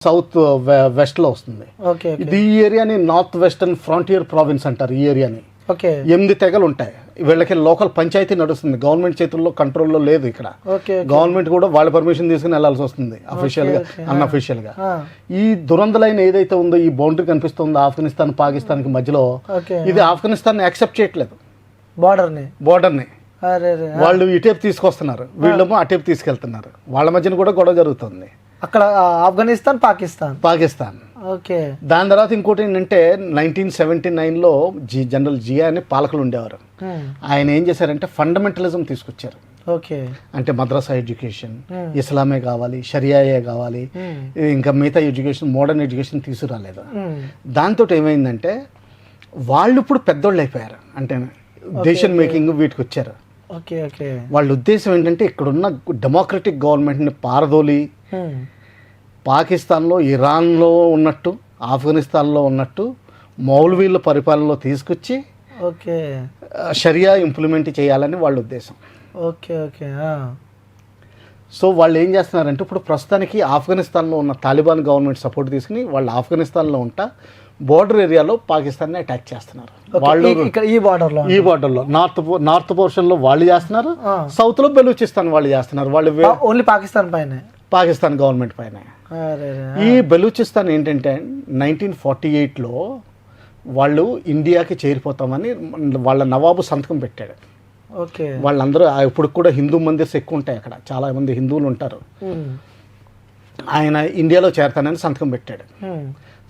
South west లో వస్తుంది. ఇది ఈ ఏరియాని నార్త్ వెస్టర్న్ ఫ్రాంటియర్ ప్రావిన్స్ అంటారు. ఈ ఏరియాని 8 తెగలు ఉంటాయి. వీళ్ళకి లోకల్ పంచాయతీ నడుస్తుంది, గవర్నమెంట్ చేతుల్లో కంట్రోల్లో లేదు. ఇక్కడ గవర్నమెంట్ కూడా వాళ్ళ పర్మిషన్ తీసుకుని వెళ్లాల్సి వస్తుంది, అఫీషియల్ గా అన్అఫీషియల్ గా. ఈ దురంత లైన్ ఏదైతే ఉందో, ఈ బౌండరీ కనిపిస్తుందో ఆఫ్ఘనిస్తాన్ పాకిస్తాన్ కి మధ్యలో, ఇది ఆఫ్ఘనిస్తాన్ యాక్సెప్ట్ చేయట్లేదు. బోర్డర్ ని వాళ్ళు ఇటేపు తీసుకొస్తున్నారు, వీళ్ళేమో అటేపు తీసుకెళ్తున్నారు. వాళ్ళ మధ్యన కూడా గొడవ జరుగుతుంది అక్కడ. ఆఫ్ఘనిస్తాన్ పాకిస్తాన్. దాని తర్వాత ఇంకోటి ఏంటంటే 1979లో జనరల్ జియా అని పాలకులు ఉండేవారు. ఆయన ఏం చేశారంటే ఫండమెంటలిజం తీసుకొచ్చారు. అంటే మద్రసా ఎడ్యుకేషన్, ఇస్లామే కావాలి, షరియాయే కావాలి, ఇంకా మిగతా ఎడ్యుకేషన్, మోడర్న్ ఎడ్యుకేషన్ తీసుకురాలేదు. దాంతో ఏమైందంటే వాళ్ళు ఇప్పుడు పెద్దోళ్ళు అయిపోయారు, అంటే డెసిషన్ మేకింగ్ వీటికి వచ్చారు. వాళ్ళ ఉద్దేశం ఏంటంటే ఇక్కడున్న డెమోక్రటిక్ గవర్నమెంట్ని పారదోలి పాకిస్తాన్లో, ఇరాన్లో ఉన్నట్టు, ఆఫ్ఘనిస్తాన్లో ఉన్నట్టు మౌలవీల పరిపాలనలో తీసుకొచ్చి షరియా ఇంప్లిమెంట్ చేయాలని వాళ్ళ ఉద్దేశం. సో వాళ్ళు ఏం చేస్తున్నారంటే ఇప్పుడు ప్రస్తుతానికి ఆఫ్ఘనిస్తాన్లో ఉన్న తాలిబాన్ గవర్నమెంట్ సపోర్ట్ తీసుకుని వాళ్ళు ఆఫ్ఘనిస్తాన్లో ఉంటా బోర్డర్ ఏరియాలో పాకిస్తాన్ని అటాక్ చేస్తున్నారు. వాళ్ళు ఈ బార్డర్లో నార్త్ పోర్షన్ లో వాళ్ళు చేస్తున్నారు, సౌత్ లో బెలూచిస్తాన్ వాళ్ళు చేస్తున్నారు. వాళ్ళు ఓన్లీ పాకిస్తాన్ గవర్నమెంట్ పైన. ఈ బెలూచిస్తాన్ ఏంటంటే 1948లో వాళ్ళు ఇండియాకి చేరిపోతామని వాళ్ళ నవాబు సంతకం పెట్టాడు. వాళ్ళందరూ ఇప్పుడు కూడా హిందూ మందిర్స్ ఎక్కువ ఉంటాయి అక్కడ, చాలా మంది హిందువులు ఉంటారు. ఆయన ఇండియాలో చేరతానని సంతకం పెట్టాడు.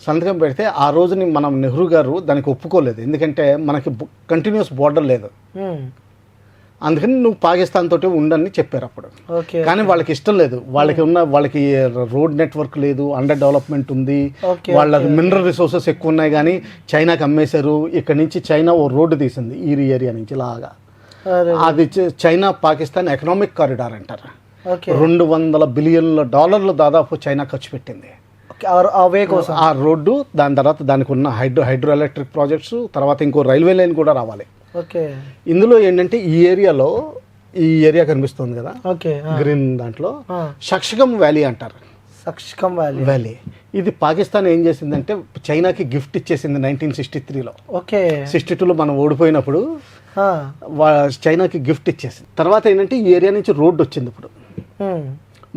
సంతకం పెడితే ఆ రోజుని మనం నెహ్రూ గారు దానికి ఒప్పుకోలేదు, ఎందుకంటే మనకి కంటిన్యూస్ బోర్డర్ లేదు, అందుకని నువ్వు పాకిస్తాన్ తోటి ఉండని చెప్పారు అప్పుడు. కానీ వాళ్ళకి ఇష్టం లేదు, వాళ్ళకి రోడ్ నెట్వర్క్ లేదు, అండర్ డెవలప్మెంట్ ఉంది, వాళ్ళ మినరల్ రిసోర్సెస్ ఎక్కువ ఉన్నాయి. కానీ చైనాకి అమ్మేశారు. ఇక్కడ నుంచి చైనా ఓ రోడ్డు తీసింది ఈ ఏరియా నుంచి లాగా. అది చైనా పాకిస్తాన్ ఎకనామిక్ కారిడార్ అంటారు. $200 బిలియన్ దాదాపు చైనా ఖర్చు పెట్టింది ఆ రోడ్డు. దాని తర్వాత దానికి ఉన్న హైడ్రో ఎలక్ట్రిక్ ప్రాజెక్ట్స్, తర్వాత ఇంకో రైల్వే లైన్ కూడా రావాలి. ఇందులో ఏంటంటే ఈ ఏరియా కనిపిస్తుంది కదా గ్రీన్, దాంట్లో షక్షగం వ్యాలీ అంటారు. వ్యాలీ ఇది పాకిస్తాన్ ఏం చేసిందంటే చైనాకి గిఫ్ట్ ఇచ్చేసింది 1963లో. 62లో మనం ఓడిపోయినప్పుడు చైనాకి గిఫ్ట్ ఇచ్చేసింది. తర్వాత ఏంటంటే ఈ ఏరియా నుంచి రోడ్డు వచ్చింది. ఇప్పుడు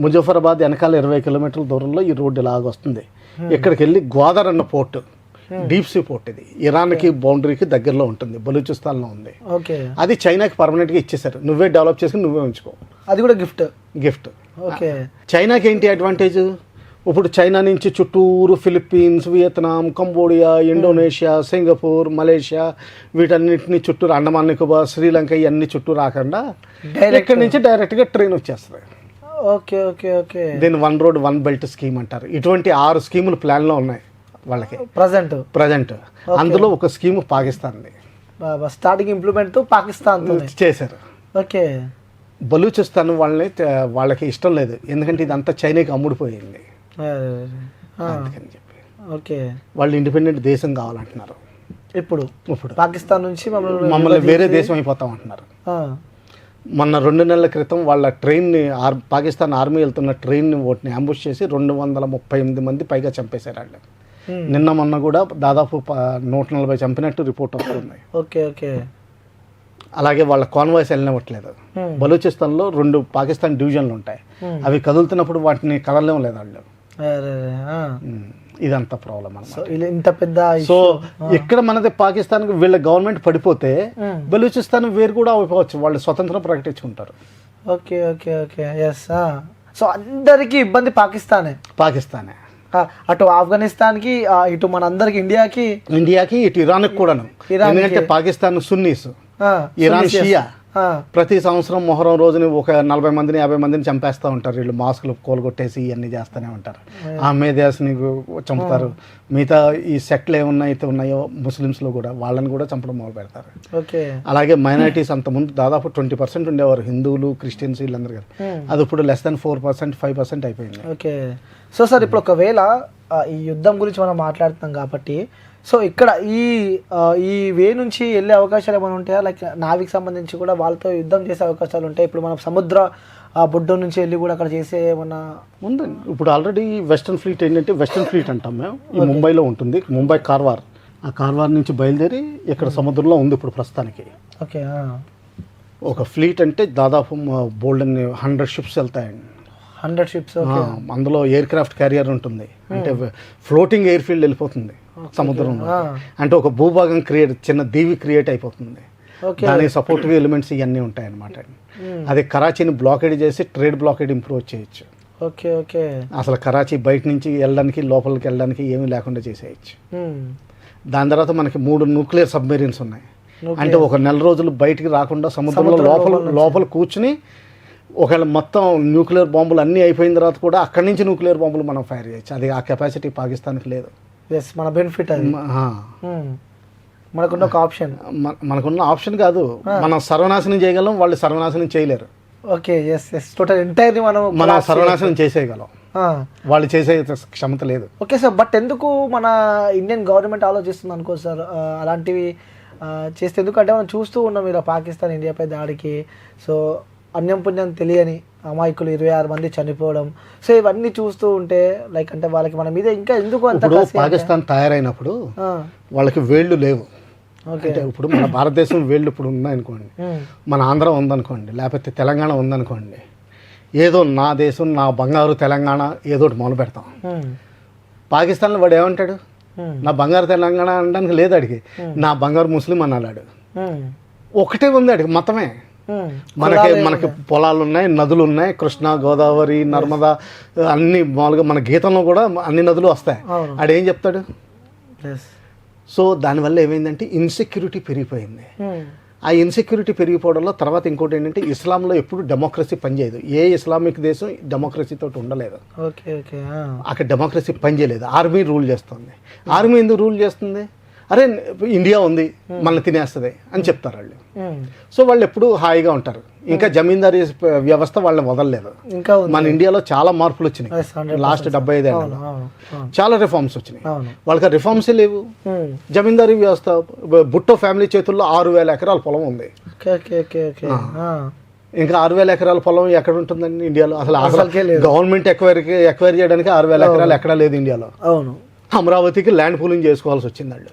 ముజఫరాబాద్ వెనకాల 20 కిలోమీటర్ల దూరంలో ఈ రోడ్డు ఇలాగ వస్తుంది. ఇక్కడికి వెళ్ళి గ్వాదర్ అన్న పోర్ట్, డీప్ సీ పోర్ట్, ఇది ఇరాన్కి బౌండరీకి దగ్గరలో ఉంటుంది, బలూచిస్తాన్లో ఉంది. అది చైనాకి పర్మనెంట్గా ఇచ్చేసారు, నువ్వే డెవలప్ చేసుకుని నువ్వే ఉంచుకో. అది కూడా గిఫ్ట్. చైనాకి ఏంటి అడ్వాంటేజ్? ఇప్పుడు చైనా నుంచి చుట్టూరు Philippines, Vietnam, Cambodia, Indonesia, Singapore, Malaysia, వీటన్నిటిని చుట్టూరు, అండమాన్ నికోబార్, శ్రీలంక, ఇవన్నీ చుట్టూ రాకుండా ఇక్కడి నుంచి డైరెక్ట్గా ట్రైన్ వచ్చేస్తుంది. దీన్ని one road one belt scheme అంటారు. ఇటువంటి 6 స్కీములు ప్లాన్లో ఉన్నాయి వాళ్ళకి ప్రజెంట్. అందులో ఒక స్కీమ్ పాకిస్తాన్ది. స్టార్టింగ్ ఇంప్లిమెంట్ పాకిస్తాన్ చేశారు. బలూచిస్తాన్ వాళ్ళకి ఇష్టం లేదు, ఎందుకంటే ఇదంతా చైనాకి అమ్ముడిపోయింది. అందుకని చెప్పి వాళ్ళు ఇండిపెండెంట్ దేశం కావాలంటున్నారు. ఇప్పుడు పాకిస్తాన్ నుంచి మమ్మల్ని వేరే దేశం అయిపోతాం అంటున్నారు. మొన్న 2 నెలల క్రితం వాళ్ళ ట్రైన్ని, పాకిస్తాన్ ఆర్మీ వెళ్తున్న ట్రైన్ని ఓటిని అంబుష్ చేసి 238 మంది పైగా చంపేశారు వాళ్ళు. నిన్న మొన్న కూడా దాదాపు 140 చంపినట్టు రిపోర్ట్ వస్తుంది. అలాగే వాళ్ళ కాన్వాయ్స్ వెళ్ళనివ్వట్లేదు. బలూచిస్తాన్లో 2 పాకిస్తాన్ డివిజన్లు ఉంటాయి, అవి కదులుతున్నప్పుడు వాటిని కదలలేం లేదు వాళ్ళు. ఇదంతా ప్రాబ్లం అన్నమాట. సో ఇక్కడ మనది పాకిస్తాన్ వీళ్ళ గవర్నమెంట్ పడిపోతే బలూచిస్తాన్ వేరు కూడా అయిపోవచ్చు, వాళ్ళు స్వతంత్రం ప్రకటించుకుంటారు. సో అందరికి ఇబ్బంది పాకిస్తానే. అటు ఆఫ్ఘనిస్తాన్ కి, ఇటు మన అందరికి ఇండియాకి, ఇటు ఇరాన్ కూడాను. ఎందుకంటే పాకిస్తాన్ సున్నీస్, ఇరాన్ షియా. ప్రతి సంవత్సరం మొహరం రోజుని ఒక 40 మందిని 50 మందిని చంపేస్తూ ఉంటారు వీళ్ళు. మాస్కులు కోలుగొట్టేసి ఇవన్నీ చేస్తూనే ఉంటారు. అహ్మేదియాస్ని చంపుతారు. మిగతా ఈ సెక్ట్లు ఏమున్నాయితే ఉన్నాయో ముస్లిమ్స్లో కూడా వాళ్ళని కూడా చంపడం మొదలు పెడతారు. అలాగే మైనారిటీస్ అంతకుముందు దాదాపు 20% ఉండేవారు, హిందువులు, క్రిస్టియన్స్, వీళ్ళందరూ కదా. అది ఇప్పుడు లెస్ దాన్ 4%, 5% అయిపోయింది. సో సార్, ఇప్పుడు ఒకవేళ ఈ యుద్ధం గురించి మనం మాట్లాడుతున్నాం కాబట్టి, సో ఇక్కడ ఈ వే నుంచి వెళ్ళే అవకాశాలు ఏమైనా ఉంటాయా? లైక్ నావికి సంబంధించి కూడా వాళ్ళతో యుద్ధం చేసే అవకాశాలు ఉంటాయి. ఇప్పుడు మనం ఆ బుడ్డో నుంచి వెళ్ళి కూడా అక్కడ చేసే ఏమన్నా ఉందండి. ఇప్పుడు ఆల్రెడీ వెస్టర్న్ ఫ్లీట్ ఏంటంటే వెస్టర్న్ ఫ్లీట్ అంటాం మేము, ఈ ముంబైలో ఉంటుంది. ముంబై కార్వార్, ఆ కార్వార్ నుంచి బయలుదేరి ఇక్కడ సముద్రంలో ఉంది ఇప్పుడు ప్రస్తుతానికి. ఓకే. ఒక ఫ్లీట్ అంటే దాదాపు బోల్డ్ 100 షిప్స్ వెళ్తాయండి. 100 షిప్స్. అందులో ఎయిర్ క్రాఫ్ట్ క్యారియర్ ఉంటుంది, అంటే ఫ్లోటింగ్ ఎయిర్ ఫీల్డ్ వెళ్ళిపోతుంది సముద్రంలో. అంటే ఒక భూభాగం చిన్న దీవి క్రియేట్ అయిపోతుంది. దానికి సపోర్టివ్ ఎలిమెంట్స్ ఇవన్నీ ఉంటాయన్నమాట. అది కరాచీని బ్లాకేడ్ చేసి ట్రేడ్ బ్లాకేడ్ ఇంప్రూవ్ చేయొచ్చు. Okay okay. అసలు కరాచీ బయట నుంచి వెళ్ళడానికి లోపలికి వెళ్ళడానికి ఏమీ లేకుండా చేసేయచ్చు. దాని తర్వాత మనకి 3 న్యూక్లియర్ సబ్మెరీన్స్ ఉన్నాయి. అంటే ఒక నెల రోజులు బయటికి రాకుండా సముద్రంలో లోపల కూర్చుని ఒకవేళ మొత్తం న్యూక్లియర్ బాంబులు అన్నీ అయిపోయిన తర్వాత కూడా అక్కడి నుంచి న్యూక్లియర్ బాంబులు మనం ఫైర్ చేయొచ్చు. అది ఆ కెపాసిటీ పాకిస్తాన్కి లేదు. మన బెనిఫిట్ అది. మనకున్న ఒక ఆప్షన్, మనకున్న ఆప్షన్ కాదు, మనం సర్వనాశనం చేయగలం, వాళ్ళు సర్వనాశనం చేయలేరు. ఓకే. ఎస్ ఎస్, టోటల్ ఎంటైర్ని మనం సర్వనాశనం చేసేయగలం, వాళ్ళు చేసే క్షమత లేదు. ఓకే సార్, బట్ ఎందుకు మన ఇండియన్ గవర్నమెంట్ ఆలోచిస్తుంది అనుకో సార్ అలాంటివి చేస్తే? ఎందుకంటే మనం చూస్తూ ఉన్నాం ఇలా పాకిస్తాన్ ఇండియాపై దాడికి, సో అన్యం పుణ్యం తెలియని అమాయకులు 26 మంది చనిపోవడం, సో ఇవన్నీ చూస్తూ ఉంటే లైక్ అంటే వాళ్ళకి మన మీద ఇంకా ఎందుకు అంత? పాకిస్తాన్ తయారైనప్పుడు వాళ్ళకి వేళ్ళు లేవు. అంటే ఇప్పుడు మన భారతదేశం వేళ్ళు ఇప్పుడు ఉన్నాయనుకోండి, మన ఆంధ్ర ఉందనుకోండి, లేకపోతే తెలంగాణ ఉందనుకోండి, ఏదో నా దేశం నా బంగారు తెలంగాణ ఏదో ఒకటి మొదలు పెడతాం. పాకిస్తాన్లో వాడు ఏమంటాడు? నా బంగారు తెలంగాణ అనడానికి లేదు అడిగి, నా బంగారు ముస్లిం అన్నాడు. ఒకటే ఉంది అడిగి, మతమే. మనకి పొలాలు ఉన్నాయి, నదులు ఉన్నాయి, కృష్ణ, గోదావరి, నర్మదా అన్ని మామూలుగా మన గీతంలో కూడా అన్ని నదులు వస్తాయి. ఆడేం చెప్తాడు? సో దానివల్ల ఏమైందంటే ఇన్సెక్యూరిటీ పెరిగిపోయింది. ఆ ఇన్సెక్యూరిటీ పెరిగిపోవడంలో తర్వాత ఇంకోటి ఏంటంటే ఇస్లాంలో ఎప్పుడు డెమోక్రసీ పనిచేయదు. ఏ ఇస్లామిక్ దేశం డెమోక్రసీతో ఉండలేదు. అక్కడ డెమోక్రసీ పనిచేయలేదు, ఆర్మీ రూల్ చేస్తుంది. ఆర్మీ ఎందుకు రూల్ చేస్తుంది? అరే ఇండియా ఉంది మనల్ని తినేస్తుంది అని చెప్తారు వాళ్ళు. సో వాళ్ళు ఎప్పుడు హాయిగా ఉంటారు. ఇంకా జమీందారీ వ్యవస్థ వాళ్ళని వదలలేదు. మన ఇండియాలో చాలా మార్పులు వచ్చినాయి లాస్ట్ 75 ఏళ్ళలో, చాలా రిఫార్మ్స్ వచ్చినాయి. వాళ్ళకి రిఫార్మ్సే లేవు. జమీందారీ వ్యవస్థ, భుట్టో ఫ్యామిలీ చేతుల్లో 6000 ఎకరాల పొలం ఉంది. ఇంకా 6000 ఎకరాల పొలం ఎక్కడ ఉంటుందండి ఇండియాలో? అసలు గవర్నమెంట్ ఎక్వైర్ చేయడానికి 6000 ఎకరాలు ఎక్కడా లేదు ఇండియాలో. అవును, అమరావతికి ల్యాండ్ పూలింగ్ చేసుకోవాల్సి వచ్చింది వాళ్ళు.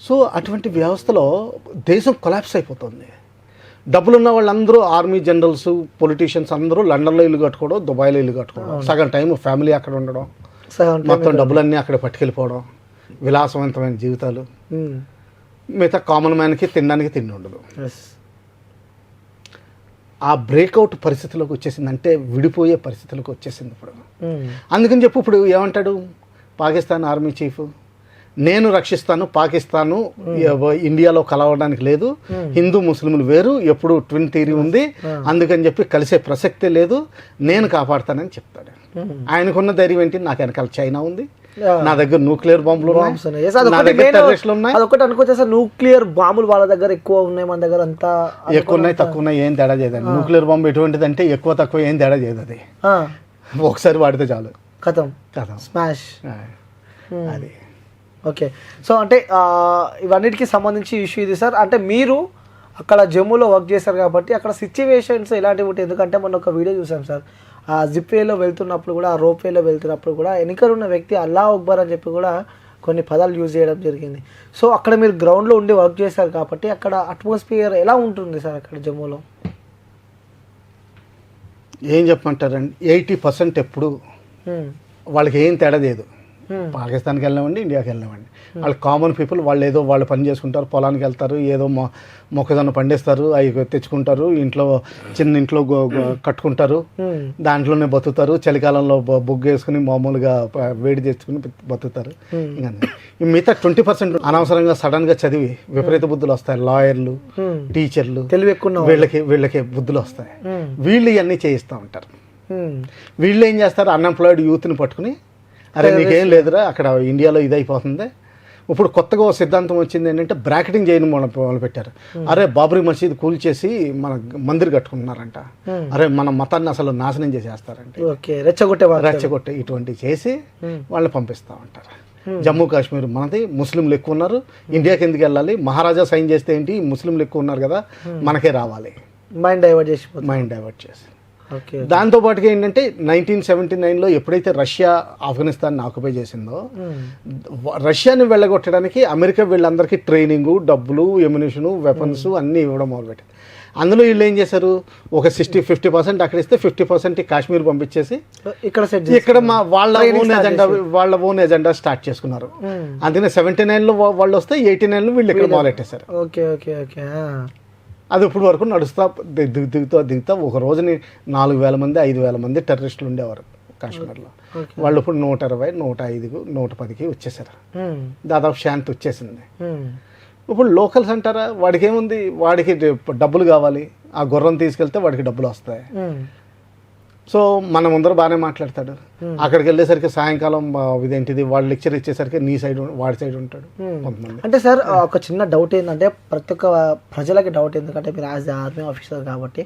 సో అటువంటి వ్యవస్థలో దేశం కొలాప్స్ అయిపోతుంది. డబ్బులున్న వాళ్ళందరూ ఆర్మీ జనరల్స్, పొలిటీషియన్స్ అందరూ లండన్లో ఇల్లు కట్టుకోవడం, దుబాయ్లో ఇల్లు కట్టుకోవడం, సగం టైం ఫ్యామిలీ అక్కడ ఉండడం, మొత్తం డబ్బులన్నీ అక్కడ పట్టుకెళ్ళిపోవడం, విలాసవంతమైన జీవితాలు. మిగతా కామన్ మ్యాన్కి తినడానికి తిండి ఉండదు. ఆ బ్రేక్అవుట్ పరిస్థితిలోకి వచ్చేసింది, అంటే విడిపోయే పరిస్థితులకు వచ్చేసింది ఇప్పుడు. అందుకని చెప్పి ఇప్పుడు ఏమంటాడు పాకిస్తాన్ ఆర్మీ చీఫ్? నేను రక్షిస్తాను, పాకిస్తాను ఇండియాలో కలవడానికి లేదు, హిందూ ముస్లింలు వేరు, ఎప్పుడు ట్విన్ థియరీ ఉంది, అందుకని చెప్పి కలిసే ప్రసక్తే లేదు, నేను కాపాడుతానని చెప్తాడు. ఆయనకున్న ధైర్యం ఏంటి? నాకు వెనకాల చైనా ఉంది, నా దగ్గర న్యూక్లియర్ బాంబులు ఉన్నాయి, నా దగ్గర టెర్రరిస్టులు ఉన్నాయి. అదొకటి అనుకోవచ్చు సార్, న్యూక్లియర్ బాంబులు వాళ్ళ దగ్గర ఎక్కువ ఉన్నాయి, మన దగ్గర అంతా ఎక్కువ ఉన్నాయి, తక్కువ ఉన్నాయి, ఏం తేడా చేయదండి. న్యూక్లియర్ బాంబు ఎటువంటిది అంటే ఎక్కువ తక్కువ ఏం తేడా చేయదు. అది ఒకసారి వాడితే చాలు, కథం స్మాష్. అది ఓకే. సో అంటే ఇవన్నిటికి సంబంధించి ఇష్యూ ఇది సార్. అంటే మీరు అక్కడ జమ్మూలో వర్క్ చేశారు కాబట్టి అక్కడ సిచ్యువేషన్స్ ఎలాంటివి ఉంటాయి? ఎందుకంటే మొన్న ఒక వీడియో చూసాం సార్, ఆ జిప్ వేలో వెళ్తున్నప్పుడు కూడా, ఆ రోప్ వేలో వెళ్తున్నప్పుడు కూడా వెనుకలున్న వ్యక్తి అల్లా అక్బర్ అని చెప్పి కూడా కొన్ని పదాలు యూజ్ చేయడం జరిగింది. సో అక్కడ మీరు గ్రౌండ్లో ఉండి వర్క్ చేశారు కాబట్టి అక్కడ అట్మాస్ఫియర్ ఎలా ఉంటుంది సార్ అక్కడ జమ్మూలో? ఏం చెప్పమంటారండి, 80% ఎప్పుడు వాళ్ళకి ఏం తేడా లేదు. పాకిస్తాన్కి వెళ్ళినామండి, ఇండియాకి వెళ్ళినామండి, వాళ్ళు కామన్ పీపుల్. వాళ్ళు ఏదో వాళ్ళు పని చేసుకుంటారు, పొలానికి వెళ్తారు, ఏదో మొక్కజొన్న పండిస్తారు, అవి తెచ్చుకుంటారు, ఇంట్లో చిన్న ఇంట్లో కట్టుకుంటారు, దాంట్లోనే బతుకుతారు. చలికాలంలో బొగ్గు వేసుకుని మామూలుగా వేడి తెచ్చుకుని బతుకుతారు. ఇంకా మిగతా 20% అనవసరంగా సడన్గా చదివి విపరీత బుద్ధులు వస్తాయి. లాయర్లు, టీచర్లు, తెలివి ఎక్కువ వీళ్ళకి బుద్ధులు వస్తాయి. వీళ్ళు ఇవన్నీ చేయిస్తూ ఉంటారు. వీళ్ళు ఏం చేస్తారు? అన్ఎంప్లాయిడ్ యూత్ని పట్టుకుని, అరే నీకేం లేదురా అక్కడ ఇండియాలో ఇది అయిపోతుంది. ఇప్పుడు కొత్తగా ఒక సిద్ధాంతం వచ్చింది ఏంటంటే బ్రాకెటింగ్ చేయడం మొదలు పెట్టారు. అరే బాబ్రీ మసీద్ కూల్చేసి మన మందిర్ కట్టుకుంటున్నారంట, అరే మన మతాన్ని అసలు నాశనం చేసేస్తారంటే, రెచ్చగొట్టే ఇటువంటి చేసి వాళ్ళని పంపిస్తూ ఉంటారు. జమ్మూ కాశ్మీర్ మనది, ముస్లింలు ఎక్కువ ఉన్నారు, ఇండియాకి ఎందుకు వెళ్ళాలి, మహారాజా సైన్ చేస్తే ఏంటి, ముస్లింలు ఎక్కువ ఉన్నారు కదా మనకే రావాలి, మైండ్ డైవర్ట్ చేసి. దాంతోపాటుగా ఏంటంటే 1979లో ఎప్పుడైతే రష్యా ఆఫ్ఘనిస్తాన్ని ఆక్యుపై చేసిందో రష్యాని వెళ్ళగొట్టడానికి అమెరికా వీళ్ళందరికీ ట్రైనింగు, డబ్బులు, ఎమ్యునిషను, వెపన్స్ అన్నీ ఇవ్వడం మొదలుపెట్టింది. అందులో వీళ్ళు ఏం చేశారు, ఒక 50% అక్కడ ఇస్తే 50% కాశ్మీర్ పంపించేసి ఇక్కడ వాళ్ళ ఓన్ ఎజెండా స్టార్ట్ చేసుకున్నారు. అందుకనే 79లో వాళ్ళు వస్తే 89లో వీళ్ళు ఇక్కడ మొదలెట్టేశారు. అది ఇప్పుడు వరకు నడుస్తా దిగుతా ఒక రోజుని 4,000 మంది 5,000 మంది టెర్రరిస్టులు ఉండేవారు కాశ్మీర్లో. వాళ్ళు ఇప్పుడు 120, 105, 110కి వచ్చేసారు. దాదాపు శాంతి వచ్చేసింది. ఇప్పుడు లోకల్స్ అంటారా, వాడికి ఏముంది, వాడికి డబ్బులు కావాలి, ఆ గుర్రం తీసుకెళ్తే వాడికి డబ్బులు వస్తాయి. సో మన ముందర బాగానే మాట్లాడతాడు, అక్కడికి వెళ్ళేసరికి సాయంకాలం ఇదేంటిది వాడు లెక్చర్ ఇచ్చేసరికి నీ సైడ్ వాడి సైడ్ ఉంటాడు కొంతమంది. అంటే సార్ ఒక చిన్న డౌట్ ఏంటంటే, ప్రతి ఒక్క ప్రజలకి డౌట్, ఎందుకంటే మీరు యాజ్ ఆర్మీ ఆఫీసర్ కాబట్టి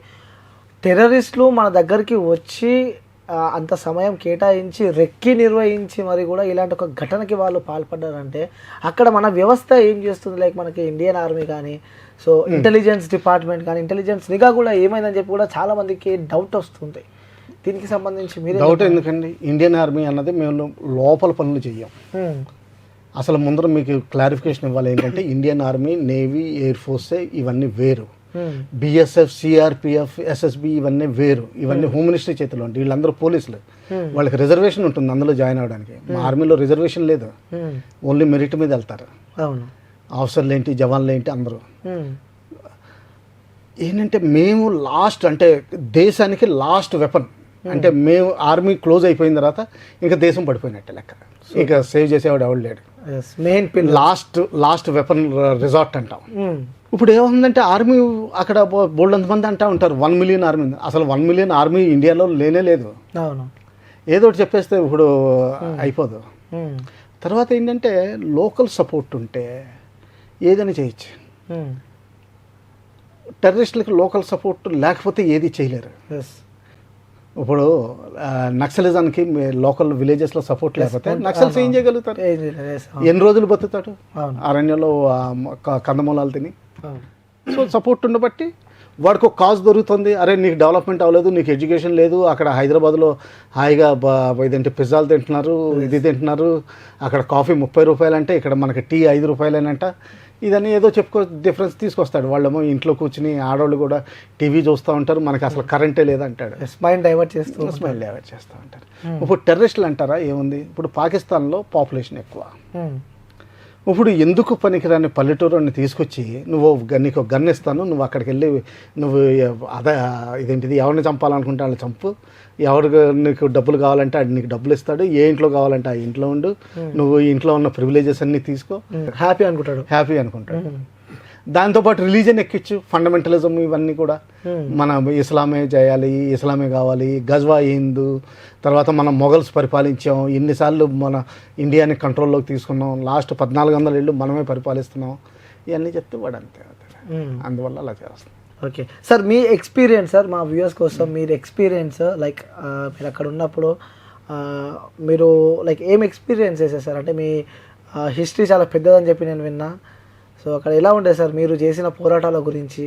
టెర్రరిస్టులు మన దగ్గరికి వచ్చి అంత సమయం కేటాయించి రెక్కి నిర్వహించి మరి కూడా ఇలాంటి ఒక ఘటనకి వాళ్ళు పాల్పడ్డారంటే అక్కడ మన వ్యవస్థ ఏం చేస్తుంది? లైక్ మనకి ఇండియన్ ఆర్మీ కానీ, సో ఇంటెలిజెన్స్ డిపార్ట్మెంట్ కానీ, ఇంటెలిజెన్స్ నిఘా కూడా ఏమైందని చెప్పి కూడా చాలా మందికి డౌట్ వస్తుంది. దీనికి సంబంధించి మీరు డౌట్ ఎందుకండి? ఇండియన్ ఆర్మీ అన్నది మేము లోపల పనులు చెయ్యం. అసలు ముందర మీకు క్లారిఫికేషన్ ఇవ్వాలి ఏంటంటే, Indian army, navy, air force ఇవన్నీ వేరు. బిఎస్ఎఫ్, సిఆర్పిఎఫ్, ఎస్ఎస్బి ఇవన్నీ వేరు. ఇవన్నీ హోమ్ మినిస్ట్రీ చేతిలో ఉంటాయి. వీళ్ళందరూ పోలీసులు, వాళ్ళకి రిజర్వేషన్ ఉంటుంది అందులో జాయిన్ అవ్వడానికి. మా ఆర్మీలో రిజర్వేషన్ లేదు, ఓన్లీ మెరిట్ మీద వెళ్తారు. ఆఫీసర్లు ఏంటి, జవాన్లు ఏంటి అందరూ. ఏంటంటే మేము లాస్ట్, అంటే దేశానికి లాస్ట్ వెపన్. అంటే మేము ఆర్మీ క్లోజ్ అయిపోయిన తర్వాత ఇంకా దేశం పడిపోయినట్టే లెక్క. ఇంకా సేవ్ చేసేవాడు ఎవడు లేడు. మెయిన్ లాస్ట్ వెపన్ రిసార్ట్ అంటాం. ఇప్పుడు ఏముందంటే ఆర్మీ అక్కడ బోల్డంత మంది అంటూ ఉంటారు 1 మిలియన్ ఆర్మీ. అసలు 1 మిలియన్ ఆర్మీ ఇండియాలో లేనే లేదు. ఏదో ఒకటి చెప్పేస్తే ఇప్పుడు అయిపోదు. తర్వాత ఏంటంటే లోకల్ సపోర్ట్ ఉంటే ఏదైనా చేయొచ్చు. టెర్రరిస్టులకి లోకల్ సపోర్ట్ లేకపోతే ఏది చేయలేరు. ఇప్పుడు నక్సలిజానికి లోకల్ విలేజెస్లో సపోర్ట్ లేకపోతే నక్సల్స్ ఏం చేయగలుగుతారు? ఎన్ని రోజులు బతుకుతాడు అరణ్యంలో కందమూలాలు తిని? సో సపోర్ట్ ఉండబట్టి వాడికి ఒక కాజ్ దొరుకుతుంది. అరే నీకు డెవలప్మెంట్ అవ్వలేదు, నీకు ఎడ్యుకేషన్ లేదు, అక్కడ హైదరాబాద్లో హాయిగా ఇదేంటి పిజ్జాలు తింటున్నారు, ఇది తింటున్నారు, అక్కడ కాఫీ 30 రూపాయలు అంటే ఇక్కడ మనకి టీ 5 రూపాయలేనంట. ఇదని ఏదో డిఫరెన్స్ తీసుకొస్తాడు. వాళ్ళేమో ఇంట్లో కూర్చుని ఆడవాళ్ళు కూడా టీవీ చూస్తూ ఉంటారు, మనకి అసలు కరెంటే లేదంటాడు. స్మైల్ డైవర్ట్ చేస్తూ ఉంటారు. ఇప్పుడు టెర్రరిస్టులు అంటారా, ఏముంది, ఇప్పుడు పాకిస్తాన్లో పాపులేషన్ ఎక్కువ. ఇప్పుడు ఎందుకు పనికిరాని పల్లెటూరుని తీసుకొచ్చి నీకు గన్ ఇస్తాను, నువ్వు అక్కడికి వెళ్ళి నువ్వు ఇదేంటిది ఎవరిని చంపాలనుకుంటే వాళ్ళని చంపు, ఎవరికి నీకు డబ్బులు కావాలంటే అది నీకు డబ్బులు ఇస్తాడు, ఏ ఇంట్లో కావాలంటే ఆ ఇంట్లో ఉండు, నువ్వు ఇంట్లో ఉన్న ప్రివిలేజెస్ అన్నీ తీసుకో, హ్యాపీ అనుకుంటాడు. దాంతోపాటు రిలీజన్ ఎక్కించు, ఫండమెంటలిజం ఇవన్నీ కూడా. మన ఇస్లామే చేయాలి, ఇస్లామే కావాలి, గజ్వా హిందూ, తర్వాత మనం మొఘల్స్ పరిపాలించాం, ఎన్నిసార్లు మన ఇండియాని కంట్రోల్లోకి తీసుకున్నాం, లాస్ట్ 1400 ఏళ్ళు మనమే పరిపాలిస్తున్నాం, ఇవన్నీ చెప్తే వాడు అంతే. అందువల్ల అలా చేస్తాం. ఓకే సార్, మీ ఎక్స్పీరియన్స్ సార్ మా వ్యూవర్స్ కోసం, మీరు ఎక్స్పీరియన్స్ లైక్ మీరు అక్కడ ఉన్నప్పుడు మీరు లైక్ ఏం ఎక్స్పీరియన్స్ చేశారు సార్? అంటే మీ హిస్టరీ చాలా పెద్దదని చెప్పి నేను విన్నా. సో అక్కడ ఎలా ఉండేది సార్? మీరు చేసిన పోరాటాల గురించి,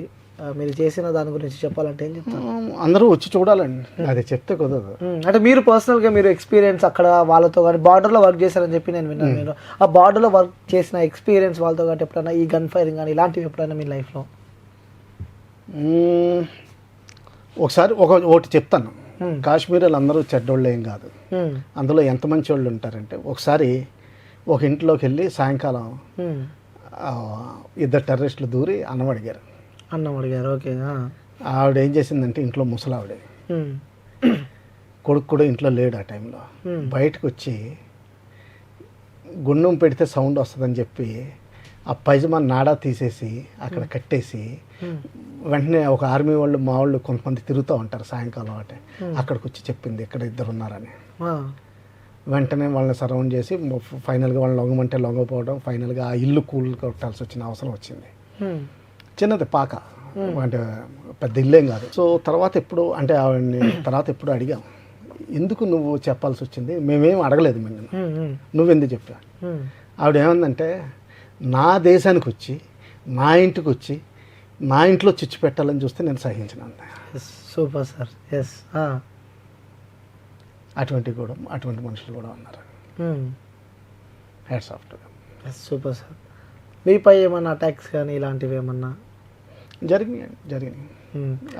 మీరు చేసిన దాని గురించి చెప్పాలంటే ఏం చెప్తారు? అందరూ వచ్చి చూడాలండి, అది చెప్తే కుదరదు. అంటే మీరు పర్సనల్గా మీరు ఎక్స్పీరియన్స్ అక్కడ వాళ్ళతో కానీ బార్డర్లో వర్క్ చేశారని చెప్పి నేను విన్నాను. మీరు ఆ బార్డర్లో వర్క్ చేసిన ఎక్స్పీరియన్స్ వాళ్ళతో కానీ ఎప్పుడైనా ఈ గన్ ఫైరింగ్ కానీ ఇలాంటివి ఎప్పుడైనా మీ లైఫ్లో? ఒకసారి ఒకటి చెప్తాను. కాశ్మీర్ అందరూ చెడ్డోళ్ళు ఏం కాదు, అందులో ఎంత మంచి వాళ్ళు ఉంటారంటే, ఒకసారి ఒక ఇంట్లోకి వెళ్ళి సాయంకాలం 2 టెర్రరిస్టులు దూరి అన్నం అడిగారు. ఓకే. ఆవిడ ఏం చేసిందంటే, ఇంట్లో ముసలావిడే, కొడుకు కూడా ఇంట్లో లేడు ఆ టైంలో, బయటకు వచ్చి గుండం పెడితే సౌండ్ వస్తుందని చెప్పి ఆ పైజమా నాడా తీసేసి అక్కడ కట్టేసి, వెంటనే ఒక ఆర్మీ వాళ్ళు మా వాళ్ళు కొంతమంది తిరుగుతూ ఉంటారు సాయంకాలం అంటే, అక్కడికి వచ్చి చెప్పింది ఇక్కడ 2 ఉన్నారని. వెంటనే వాళ్ళని సరౌండ్ చేసి ఫైనల్గా వాళ్ళని లొంగమంటే లొంగపోవడం, ఫైనల్గా ఆ ఇల్లు కూల్ కొట్టాల్సి వచ్చిన అవసరం వచ్చింది. చిన్నది పాక, అంటే పెద్ద ఇల్లేం కాదు. సో తర్వాత ఎప్పుడు అడిగాం, ఎందుకు నువ్వు చెప్పాల్సి వచ్చింది? మేమేం అడగలేదు, నువ్వెందుకు చెప్పా? ఆవిడ ఏమందంటే, నా దేశానికి వచ్చి నా ఇంటికి వచ్చి నా ఇంట్లో చిచ్చు పెట్టాలని చూస్తే నేను సహించను. Super sir. ఎస్. అటువంటి మనుషులు కూడా ఉన్నారు. Hats off to them. Super sir. మీపై ఏమన్నా అటాక్స్ కానీ ఇలాంటివి ఏమన్నా జరిగినాయి.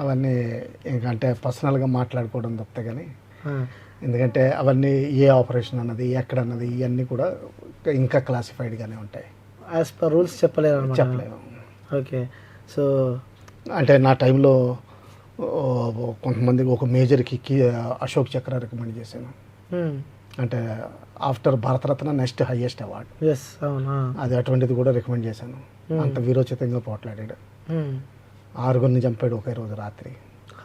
అవన్నీ ఇంకంటే పర్సనల్గా మాట్లాడుకోవడం తప్పితే కానీ, ఎందుకంటే అవన్నీ ఏ ఆపరేషన్ అన్నది ఎక్కడ అన్నది ఇవన్నీ కూడా ఇంకా క్లాసిఫైడ్గానే ఉంటాయి. యాజ్ పర్ రూల్స్ చెప్పలేము. ఓకే. సో అంటే నా టైంలో కొంతమంది ఒక మేజర్కి అశోక్ చక్ర రికమెండ్ చేశాను. అంటే after Bharat Ratna next highest award. అది అటువంటిది కూడా రికమెండ్ చేశాను. అంత వీరోచితంగా పోట్లాడాడు. 6 చంపాడు ఒకే రోజు రాత్రి.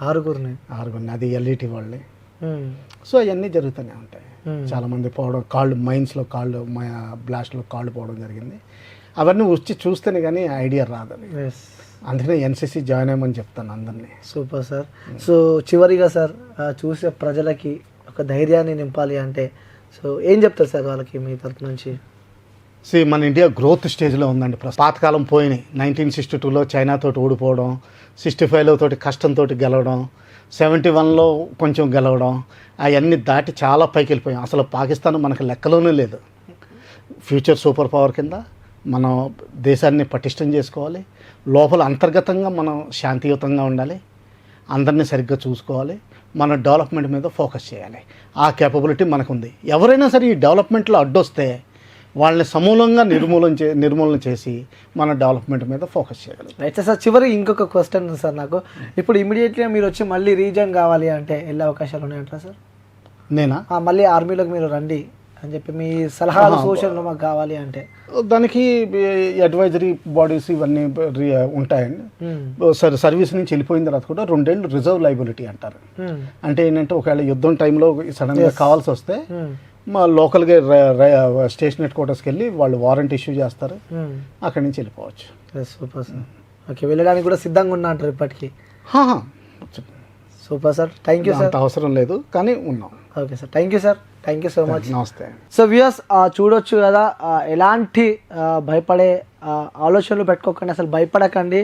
6 అది ఎల్ఈటి వాళ్ళని. సో అవన్నీ జరుగుతూనే ఉంటాయి. చాలామంది పోవడం, కాళ్ళు మైన్స్లో బ్లాస్ట్లో కాళ్ళు పోవడం జరిగింది. అవన్నీ వచ్చి చూస్తేనే కానీ ఐడియా రాదు. అందుకనే ఎన్సీసీ జాయిన్ అయ్యమని చెప్తాను అందరినీ. Super sir. సో చివరిగా సార్, చూసే ప్రజలకి ఒక ధైర్యాన్ని నింపాలి అంటే సో ఏం చెప్తారు సార్ వాళ్ళకి మీ తరపు నుంచి? మన ఇండియా గ్రోత్ స్టేజ్లో ఉందండి. పాతకాలం పోయినాయి. 1962లో చైనాతోటి ఓడిపోవడం, 65లో తోటి కష్టంతో గెలవడం, 71లో కొంచెం గెలవడం, అవన్నీ దాటి చాలా పైకి వెళ్ళిపోయాం. అసలు పాకిస్తాన్ మనకు లెక్కలోనే లేదు. ఫ్యూచర్ సూపర్ పవర్ కింద మనం దేశాన్ని పటిష్టం చేసుకోవాలి. లోపల అంతర్గతంగా మనం శాంతియుతంగా ఉండాలి. అందరినీ సరిగ్గా చూసుకోవాలి. మన డెవలప్మెంట్ మీద ఫోకస్ చేయాలి. ఆ కేపబిలిటీ మనకుంది. ఎవరైనా సరే ఈ డెవలప్మెంట్లో అడ్డొస్తే వాళ్ళని సమూలంగా నిర్మూలన చేసి మన డెవలప్మెంట్ మీద ఫోకస్ చేయాలి. అయితే సార్ చివరి ఇంకొక క్వశ్చన్ సార్ నాకు. ఇప్పుడు ఇమీడియట్గా మీరు వచ్చి మళ్ళీ రీజన్ కావాలి అంటే వెళ్ళే అవకాశాలు ఉన్నాయంటారా సార్? నేనా మళ్ళీ ఆర్మీలోకి మీరు రండి అని చెప్పి మీ సలహాలు సూచనలు మాకు కావాలి అంటే? దానికి అడ్వైజరీ బాడీస్ ఇవన్నీ ఉంటాయండి. సర్వీస్ నుంచి వెళ్ళిపోయిన తర్వాత కూడా 2 ఏళ్ళు రిజర్వ్ లైబిలిటీ అంటారు. అంటే ఏంటంటే ఒకవేళ యుద్ధం టైంలో సడన్గా కావాల్సి వస్తే మా లోకల్గా స్టేషన్ హెడ్ క్వార్టర్స్కి వెళ్ళి వాళ్ళు వారెంట్ ఇష్యూ చేస్తారు. అక్కడి నుంచి వెళ్ళిపోవచ్చు. Super sir. ఓకే, వెళ్ళడానికి కూడా సిద్ధంగా ఉన్నా అంటారు ఇప్పటికీ? Super sir. Thank you sir. అంత అవసరం లేదు కానీ ఉన్నాం. Okay sir, thank you sir. Thank you so much. నమస్తే. సో వ్యూయర్స్ చూడొచ్చు కదా, ఎలాంటి భయపడే ఆలోచనలు పెట్టుకోకండి, అసలు భయపడకండి.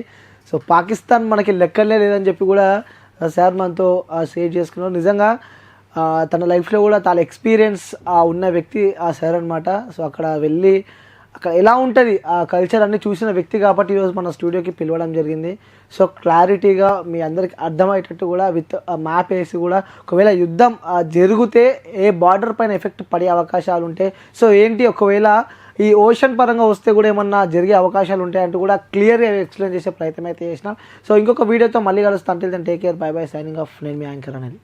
సో పాకిస్తాన్ మనకి లెక్కలే లేదని చెప్పి కూడా సార్ మనతో షేర్ చేసుకున్నారు. నిజంగా తన లైఫ్లో కూడా చాలా ఎక్స్పీరియన్స్ ఉన్న వ్యక్తి సార్ అనమాట. సో అక్కడ వెళ్ళి అక్కడ ఎలా ఉంటుంది ఆ కల్చర్ అన్నీ చూసిన వ్యక్తి కాబట్టి ఈరోజు మన స్టూడియోకి పిలవడం జరిగింది. సో క్లారిటీగా మీ అందరికి అర్థమయ్యేటట్టు కూడా విత్ మ్యాప్ వేసి కూడా ఒకవేళ యుద్ధం జరిగితే ఏ బార్డర్ పైన ఎఫెక్ట్ పడే అవకాశాలు ఉంటాయి, సో ఏంటి ఒకవేళ ఈ ఓషన్ పరంగా వస్తే కూడా ఏమన్నా జరిగే అవకాశాలు ఉంటాయంటూ కూడా క్లియర్గా ఎక్స్ప్లెయిన్ చేసే ప్రయత్నం అయితే చేసినాం. సో ఇంకొక వీడియోతో మళ్ళీ కలుస్తాను. Until then take care, bye bye, signing off. నేను మీ యాంకర్ అనేది.